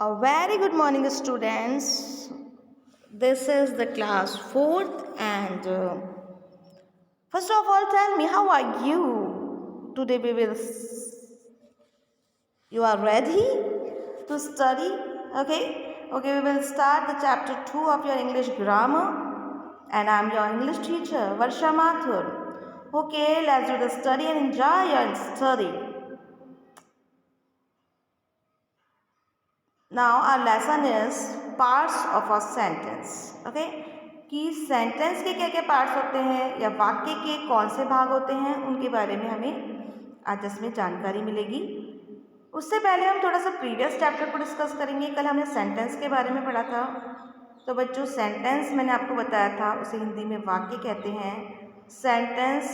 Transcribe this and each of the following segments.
A very good morning, students. This is the class 4th, and first of all, tell me how are you? Today we will. You are ready to study? Okay, we will start the chapter 2 of your English grammar, and I am your English teacher, Varsha Mathur. Okay, let's do the study and enjoy your study. Now our lesson is parts of a sentence. Okay, कि sentence के क्या क्या parts होते हैं या वाक्य के कौन से भाग होते हैं उनके बारे में हमें आज इसमें जानकारी मिलेगी। उससे पहले हम थोड़ा सा प्रीवियस चैप्टर को डिस्कस करेंगे। कल हमने सेंटेंस के बारे में पढ़ा था। तो बच्चों, सेंटेंस मैंने आपको बताया था, उसे हिंदी में वाक्य कहते हैं। सेंटेंस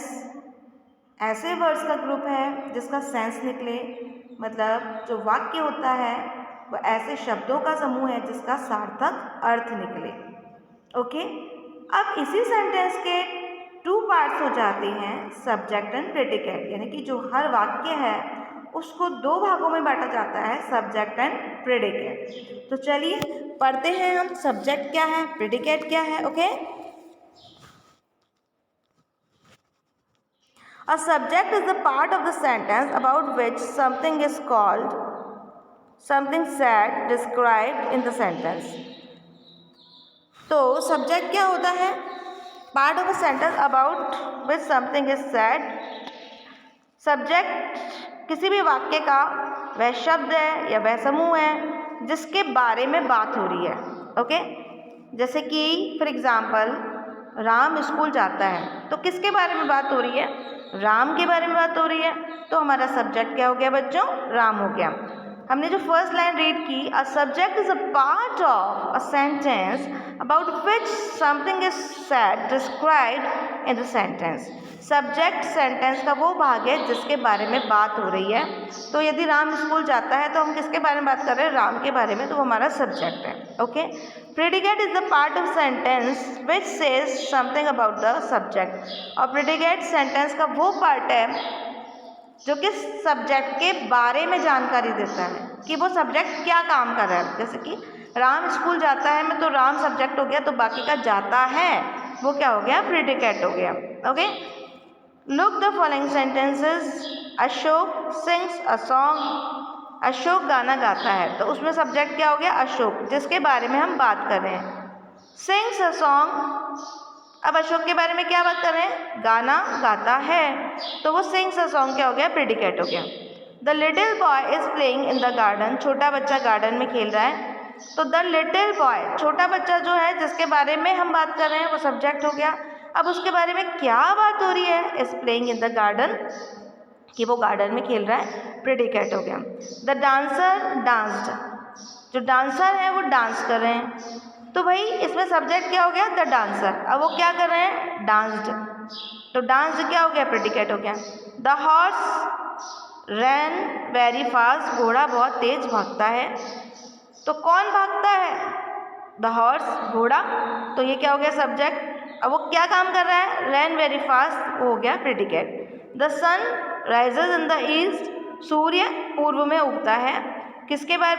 ऐसे वर्ड्स का ग्रुप है जिसका सेंस निकले, मतलब जो वाक्य होता है वो ऐसे शब्दों का समूह है जिसका सार्थक अर्थ निकले। ओके, अब इसी सेंटेंस के 2 पार्ट्स हो जाते हैं, सब्जेक्ट एंड प्रेडिकेट, यानी कि जो हर वाक्य है उसको 2 भागों में बांटा जाता है, सब्जेक्ट एंड प्रेडिकेट। तो चलिए पढ़ते हैं हम, सब्जेक्ट क्या है, प्रेडिकेट क्या है। Okay, a subject is the part of the sentence about which something is called, something said, described in the sentence. तो सब्जेक्ट क्या होता है? Part of a sentence about which something is said. Subject किसी भी वाक्य का वह शब्द है या वह समूह है जिसके बारे में बात हो रही है। ओके, जैसे कि फॉर एग्जाम्पल राम स्कूल जाता है, तो किसके बारे में बात हो रही है? राम के बारे में बात हो रही है। तो हमारा सब्जेक्ट क्या हो गया बच्चों? राम हो गया। हमने जो फर्स्ट लाइन रीड की, a subject is a part of a sentence about which something is said, described in the sentence. Subject sentence का वो भाग है जिसके बारे में बात हो रही है। तो यदि राम स्कूल जाता है तो हम किसके बारे में बात कर रहे हैं? राम के बारे में, तो वो हमारा सब्जेक्ट है। Okay, predicate is the part of sentence which says something about the subject. और प्रेडिकेट सेंटेंस का वो पार्ट है जो कि सब्जेक्ट के बारे में जानकारी देता है कि वो सब्जेक्ट क्या काम कर रहा है। जैसे कि राम स्कूल जाता है में तो राम सब्जेक्ट हो गया, तो बाकी का जाता है वो क्या हो गया? प्रेडिकेट हो गया। Okay, look the following sentences. Ashok sings a song. Ashok गाना गाता है, तो उसमें सब्जेक्ट क्या हो गया? अशोक, जिसके बारे में हम बात कर रहे हैं। सिंग्स अ सॉन्ग, अब अशोक के बारे में क्या बात कर रहे हैं? गाना गाता है, तो वो सिंग्स अ सॉन्ग क्या हो गया? प्रेडिकेट हो गया। The little boy is playing in the garden, छोटा बच्चा गार्डन में खेल रहा है, तो द लिटिल बॉय, छोटा बच्चा जो है जिसके बारे में हम बात कर रहे हैं वो सब्जेक्ट हो गया। अब उसके बारे में क्या बात हो रही है? Is playing in the garden, कि वो गार्डन में खेल रहा है, प्रेडिकेट हो गया। द डांसर डांस्ड, जो डांसर है वो डांस कर रहे हैं, तो भाई इसमें सब्जेक्ट क्या हो गया? The dancer. अब वो क्या कर रहे हैं? डांस्ड, तो डांस्ड क्या हो गया? प्रेडिकेट हो गया। The horse rain very fast, घोड़ा बहुत तेज भागता है, तो कौन भागता है? द हॉर्स, घोड़ा, तो ये क्या हो गया? सब्जेक्ट। अब वो क्या काम कर रहा है? रैन वेरी फास्ट, वो हो गया predicate. The sun rises in the east, सूर्य पूर्व में उगता है, किसके बारे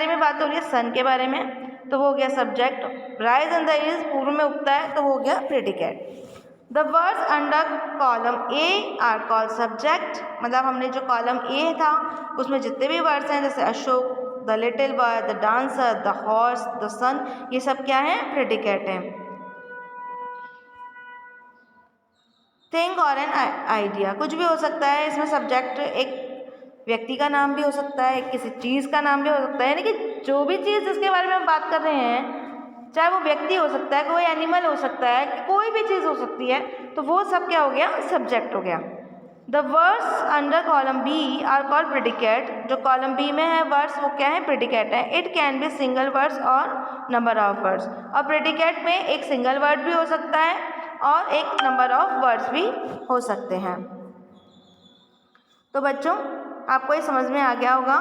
में बात हो रही है? सन के बारे में, तो वो हो गया subject. Rise in the east, पूर्व में उगता है, तो वो हो गया predicate. The words under column A R called subject, मतलब हमने जो कॉलम ए था उसमें जितने भी वर्ड्स हैं, जैसे Ashok, the little boy, the dancer, the horse, the sun, ये सब क्या है? प्रेडिकेट हैं। थिंग और एन आइडिया, कुछ भी हो सकता है इसमें सब्जेक्ट, एक व्यक्ति का नाम भी हो सकता है, किसी चीज़ का नाम भी हो सकता है, यानी कि जो भी चीज़ जिसके बारे में हम बात कर रहे हैं, चाहे वो व्यक्ति हो सकता है, कोई एनिमल हो सकता है, कोई भी चीज़ हो सकती है, तो वो सब क्या हो गया? सब्जेक्ट हो गया। The words under column B are called predicate, जो कॉलम बी में है वर्ड्स वो क्या है? प्रेडिकेट है। It can be single words और नंबर ऑफ वर्ड्स, और प्रेडिकेट में एक सिंगल वर्ड भी हो सकता है और एक नंबर ऑफ वर्ड्स भी हो सकते हैं। तो बच्चों, आपको ये समझ में आ गया होगा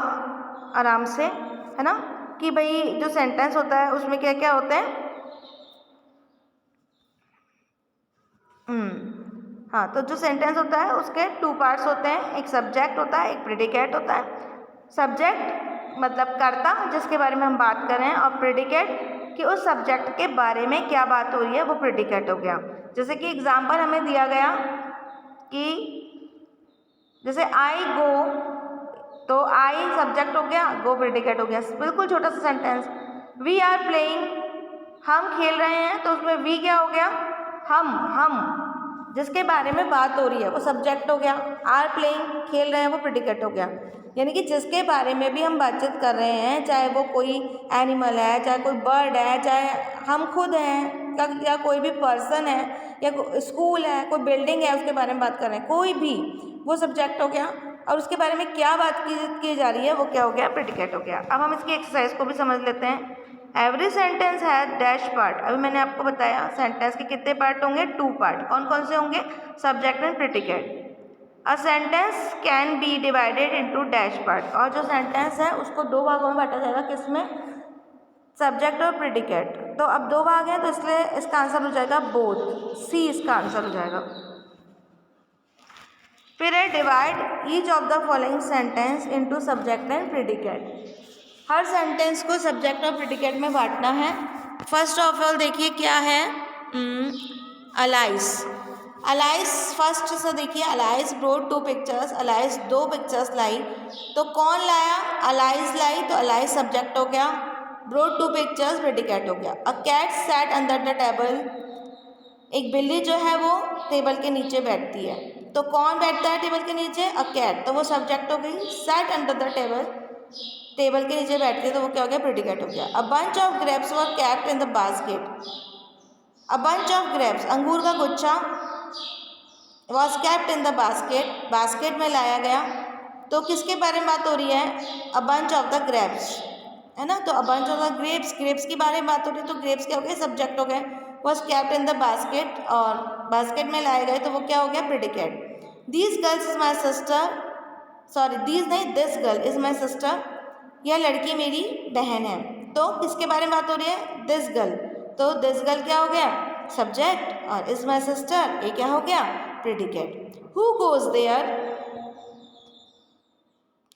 आराम से, है ना, कि भाई जो सेंटेंस होता है उसमें क्या क्या होते हैं। हाँ, तो जो सेंटेंस होता है उसके 2 पार्ट्स होते हैं, एक सब्जेक्ट होता है, एक प्रेडिकेट होता है। सब्जेक्ट मतलब कर्ता जिसके बारे में हम बात कर रहे हैं, और प्रेडिकेट कि उस सब्जेक्ट के बारे में क्या बात हो रही है, वो प्रेडिकेट हो गया। जैसे कि एग्जाम्पल हमें दिया गया कि जैसे आई गो, तो आई सब्जेक्ट हो गया, गो प्रेडिकेट हो गया। बिल्कुल छोटा सा सेंटेंस, वी आर प्लेइंग, हम खेल रहे हैं, तो उसमें वी क्या हो गया, हम जिसके बारे में बात हो रही है वो सब्जेक्ट हो गया। आर प्लेइंग, खेल रहे हैं, वो प्रेडिकेट हो गया। यानी कि जिसके बारे में भी हम बातचीत कर रहे हैं, चाहे वो कोई एनिमल है, चाहे कोई बर्ड है, चाहे हम खुद हैं, या कोई भी पर्सन है, या स्कूल है, कोई बिल्डिंग है, उसके बारे में बात कर रहे हैं, कोई भी, वो सब्जेक्ट हो गया। और उसके बारे में क्या बात की जा रही है, वो क्या हो गया, प्रेडिकेट हो गया। अब हम इसकी एक्सरसाइज को भी समझ लेते हैं। एवरी सेंटेंस है डैश पार्ट। अभी मैंने आपको बताया सेंटेंस के कितने पार्ट होंगे, 2 पार्ट। कौन कौन से होंगे, subject and predicate. A sentence can be divided into dash part. और जो सेंटेंस है उसको 2 भागों में बांटा जाएगा, किसमें, सब्जेक्ट और प्रेडिकेट। तो अब 2 भाग हैं, तो इसलिए इसका आंसर हो जाएगा बोथ, सी इसका आंसर हो जाएगा। फिर है divide each of the following sentence into subject and predicate. Her sentence को सब्जेक्ट और प्रेडिकेट में बांटना है। फर्स्ट ऑफ ऑल देखिए क्या है, अलाइस। अलाइस फर्स्ट से देखिए, Alice brought 2 pictures, Alice 2 pictures लाई। तो कौन लाया, अलाइस लाई, तो अलाइस सब्जेक्ट हो गया, ब्रोड 2 पिक्चर्स प्रेडिकेट हो गया। A cat sat under the table, एक बिल्ली जो है वो टेबल के नीचे बैठती है। तो कौन बैठता है टेबल के नीचे, अ कैट, तो वो सब्जेक्ट हो गई। Set under the table, table के नीचे बैठती है, तो वो क्या हो गया, प्रेडिकेट हो गया। A bunch of grapes were kept in the basket. A bunch of grapes, अंगूर का गुच्छा, was kept in the basket, basket में लाया गया। तो किसके बारे में बात हो रही है, a bunch of the grapes, है ना। तो a bunch of the grapes, grapes के बारे में बात हो रही है, तो ग्रेप्स क्या हो गए, सब्जेक्ट हो गए। Was kept in the basket, और बास्केट में लाए गए, तो वो क्या हो गया, predicate. These girls is my sister, sorry these नहीं, this girl is my sister, यह लड़की मेरी बहन है। तो किसके बारे में बात हो रही है, दिस गर्ल, तो दिस गर्ल क्या हो गया, सब्जेक्ट, और इज माई सिस्टर ये क्या हो गया, प्रेडिकेट। हु गोज देयर,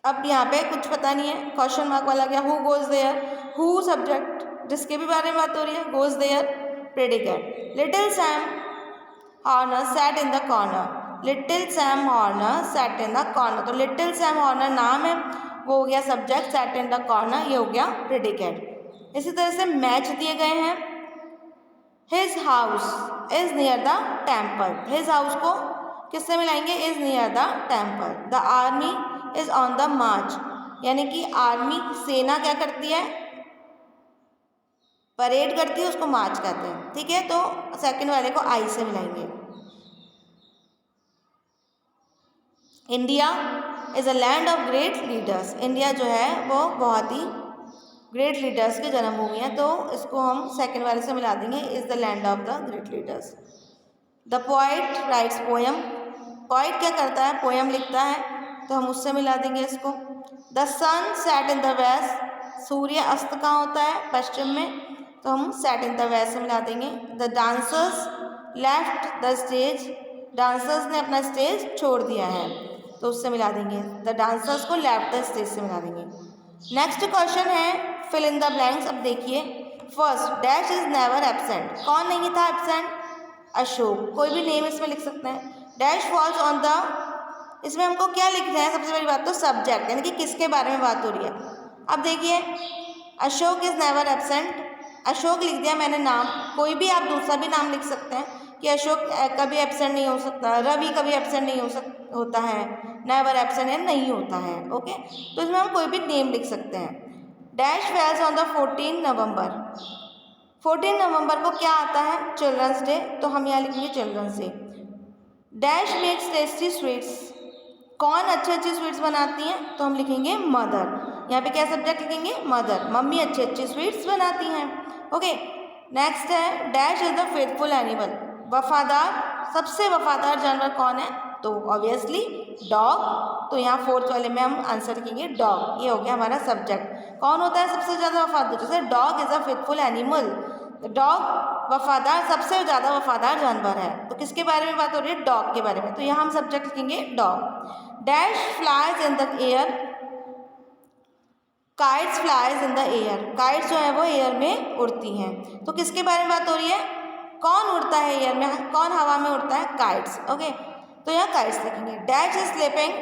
अब यहाँ पे कुछ पता नहीं है, क्वेश्चन मार्क वाला गया, who goes there, who subject, जिसके भी बारे में बात हो रही है, goes there predicate. Little Sam Horner sat in the corner, little Sam Horner sat in the corner, तो लिटिल सैम हॉर्नर नाम है, वो हो गया subject, sat in the corner ये हो गया प्रेडिकेट। इसी तरह से मैच दिए गए हैं। His house is near the temple, his house को किससे मिलाएंगे, is near the temple. The army is on the march, यानी कि आर्मी सेना क्या करती है, परेड करती है, उसको मार्च कहते हैं, ठीक है। तो सेकंड वाले को आई से मिलाएंगे। India is a land of great leaders, India जो है वो बहुत ही ग्रेट लीडर्स की जन्मभूमि है, तो इसको हम सेकंड वाले से मिला देंगे, is the land of the great leaders. The poet rights poem, poet क्या करता है, पोएम लिखता है, तो हम उससे मिला देंगे इसको। The sun set in the west, सूर्य अस्त कहाँ होता है, पश्चिम में, तो हम सेट इन द वेस्ट से मिला देंगे। The dancers left the stage, dancers ने अपना स्टेज छोड़ दिया है, तो उससे मिला देंगे, द डांसर्स को लेफ्ट द स्टेज से मिला देंगे। नेक्स्ट क्वेश्चन है फिल इन द ब्लैंक्स। अब देखिए, first dash is never absent, कौन नहीं था एब्सेंट, अशोक, कोई भी नेम इसमें लिख सकते हैं। डैश फॉल्स ऑन द, इसमें हमको क्या लिखना है, सबसे बड़ी बात तो सब्जेक्ट, यानी कि किसके बारे में बात हो रही है। अब देखिए, Ashok is never absent, Ashok लिख दिया मैंने नाम, कोई भी आप दूसरा भी नाम लिख सकते हैं कि अशोक कभी एब्सेंट नहीं हो सकता, रवि कभी एब्सेंट नहीं होता है, नेवर एब्सेंट है नहीं होता है, ओके। तो इसमें हम कोई भी नेम लिख सकते हैं। डैश फेल्स ऑन द 14 नवंबर, 14 नवंबर को क्या आता है, चिल्ड्रंस डे, तो हम यहाँ लिखेंगे children's day. Dash makes tasty sweets, कौन अच्छी अच्छी स्वीट्स बनाती हैं, तो हम लिखेंगे मदर, यहाँ पे क्या सब्जेक्ट लिखेंगे, मदर, मम्मी अच्छी अच्छी स्वीट्स बनाती हैं, ओके। नेक्स्ट है dash is the faithful animal, वफादार, सबसे वफादार जानवर कौन है, तो ऑब्वियसली डॉग, तो यहाँ फोर्थ वाले में हम आंसर लिखेंगे डॉग, ये हो गया हमारा सब्जेक्ट। कौन होता है सबसे ज़्यादा वफादार, जैसे dog is a faithful animal, dog वफादार, सबसे ज़्यादा वफादार जानवर है, तो किसके बारे में बात हो रही है, डॉग के बारे में, तो यहाँ हम सब्जेक्ट लिखेंगे dog. Dash flies in the air, kites flies in the air, kites जो है वो एयर में उड़ती हैं। तो किसके बारे में बात हो रही है, कौन उड़ता है एयर में, कौन हवा में उड़ता है, काइट्स। ओके, तो यहाँ काइट्स लिखेंगे। Dash is sleeping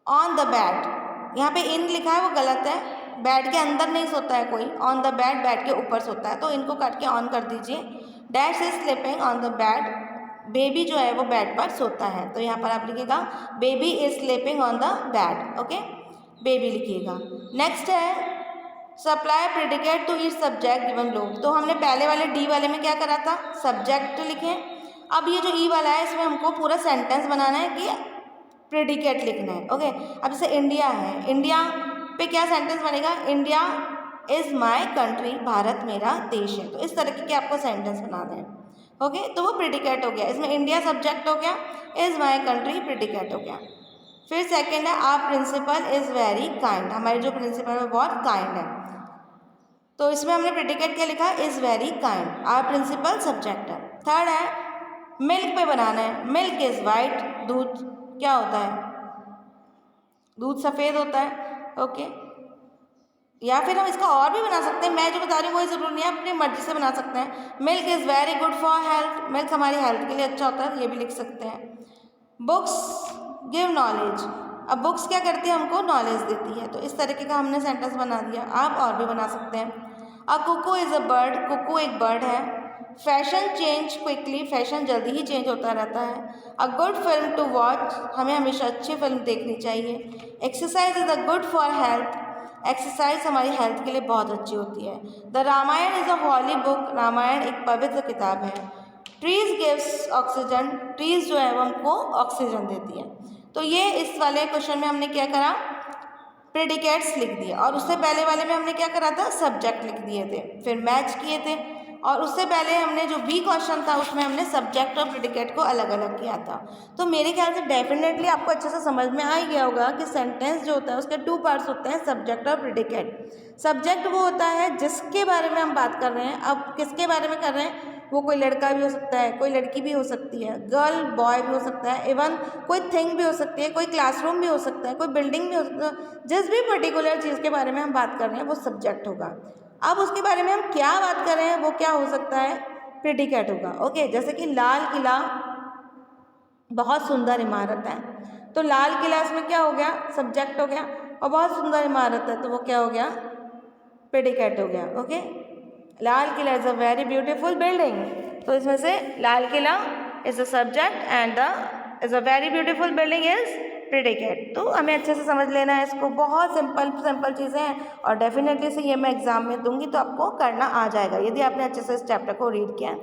on the bed, यहाँ पे इन लिखा है वो गलत है, बेड के अंदर नहीं सोता है कोई, ऑन द बेड बेड के ऊपर सोता है, तो इनको काट के ऑन कर दीजिए। Dash is sleeping on the bed, baby जो है वो बेड पर सोता है, तो यहाँ पर आप लिखिएगा baby is sleeping on the bed. Okay, baby लिखिएगा। नेक्स्ट है supply predicate to each subject given लो, तो हमने पहले वाले डी वाले में क्या करा था, सब्जेक्ट लिखे। अब ये जो ई वाला है इसमें हमको पूरा सेंटेंस बनाना है कि प्रेडिकेट लिखना है। ओके, अब जैसे इंडिया है, इंडिया पे क्या सेंटेंस बनेगा, India is my country, Bharat मेरा देश है। तो इस तरीके के आपको सेंटेंस बनाना है। ओके, तो वो प्रेडिकेट हो गया, इसमें इंडिया सब्जेक्ट हो गया, इज़ माई कंट्री प्रेडिकेट हो गया। फिर सेकेंड है our principal is very kind, हमारे जो प्रिंसिपल है बहुत काइंड है, तो इसमें हमने प्रेडिकेट क्या लिखा, is very kind, our principal subject है। थर्ड है मिल्क पे बनाना है, मिल्क इज़ वाइट, दूध क्या होता है, दूध सफ़ेद होता है। ओके, या फिर हम इसका और भी बना सकते हैं, मैं जो बता रही हूँ वही ज़रूरी नहीं है, अपनी मर्जी से बना सकते हैं। Milk is very good for health, milk हमारी हेल्थ के लिए अच्छा होता है, ये भी लिख सकते हैं। बुक्स गिव नॉलेज, अब बुक्स क्या करती है, हमको नॉलेज देती है, तो इस तरीके का हमने सेंटेंस बना दिया। आप और भी बना सकते हैं। A cuckoo is a bird, cuckoo एक बर्ड है। फैशन चेंज क्विकली, फैशन जल्दी ही चेंज होता रहता है। A good film to watch, हमें हमेशा अच्छी फिल्म देखनी चाहिए। Exercise is a good for health, exercise हमारी हेल्थ के लिए बहुत अच्छी होती है। The Ramayana is a holy book, Ramayana एक पवित्र किताब है। ट्रीज गिव्स ऑक्सीजन, ट्रीज जो है वो हमको ऑक्सीजन देती है। तो ये इस वाले क्वेश्चन में हमने क्या करा, प्रेडिकेट्स लिख दिए, और उससे पहले वाले में हमने क्या करा था, सब्जेक्ट लिख दिए थे, फिर मैच किए थे। और उससे पहले हमने जो बी क्वेश्चन था उसमें हमने सब्जेक्ट और प्रेडिकेट को अलग अलग किया था। तो मेरे ख्याल से डेफिनेटली आपको अच्छे से समझ में आ ही गया होगा कि सेंटेंस जो होता है उसके टू पार्ट्स होते हैं, सब्जेक्ट और प्रेडिकेट। सब्जेक्ट वो होता है जिसके बारे में हम बात कर रहे हैं, अब किसके बारे में कर रहे हैं, वो कोई लड़का भी हो सकता है, कोई लड़की भी हो सकती है, गर्ल बॉय भी हो सकता है, इवन कोई थिंग भी हो सकती है, कोई क्लासरूम भी हो सकता है, कोई बिल्डिंग भी हो सकता है। जिस भी पर्टिकुलर चीज़ के बारे में हम बात कर रहे हैं वो सब्जेक्ट होगा। अब उसके बारे में हम क्या बात कर रहे हैं वो क्या हो सकता है, प्रेडिकेट होगा। ओके, जैसे कि लाल किला बहुत सुंदर इमारत है, तो लाल किला इसमें क्या हो गया, सब्जेक्ट हो गया, और बहुत सुंदर इमारत है तो वो क्या हो गया, प्रेडिकेट हो गया। Okay, Lal Qila is a very beautiful building, तो इसमें से Lal Qila is a subject and the is a very beautiful building is predicate. तो हमें अच्छे से समझ लेना है इसको, बहुत सिंपल चीज़ें हैं, और डेफिनेटली से ये मैं एग्जाम में दूंगी तो आपको करना आ जाएगा यदि आपने अच्छे से इस चैप्टर को रीड किया है।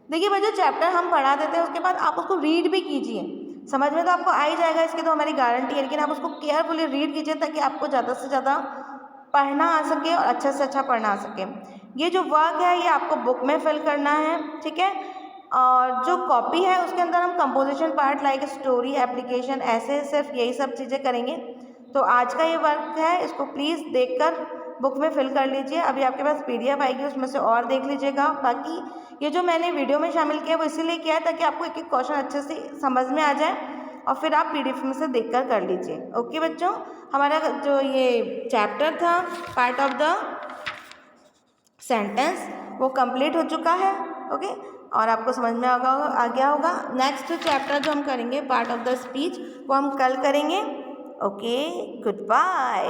देखिए भाई, जो चैप्टर हम पढ़ा देते हैं उसके बाद आप उसको रीड भी कीजिए, समझ में तो आपको आ ही जाएगा, इसकी तो हमारी गारंटी है, लेकिन आप उसको केयरफुली रीड कीजिए ताकि आपको ज़्यादा से ज़्यादा पढ़ना आ सके और अच्छे से अच्छा पढ़ना आ सके। ये जो वर्क है ये आपको बुक में फिल करना है, ठीक है, और जो कॉपी है उसके अंदर हम composition part like story, application, ऐसे सिर्फ यही सब चीज़ें करेंगे। तो आज का ये वर्क है, इसको प्लीज़ देखकर बुक में फिल कर लीजिए। अभी आपके पास PDF आएगी, उसमें से और देख लीजिएगा। बाकी ये जो मैंने वीडियो में शामिल किया वो इसीलिए किया है ताकि आपको एक एक क्वेश्चन अच्छे से समझ में आ जाए, और फिर आप PDF में से देखकर कर लीजिए। ओके बच्चों, हमारा जो ये चैप्टर था पार्ट ऑफ द सेंटेंस वो कंप्लीट हो चुका है। ओके, और आपको समझ में आ गया होगा। नेक्स्ट चैप्टर जो हम करेंगे पार्ट ऑफ द स्पीच वो हम कल करेंगे। Okay, good bye.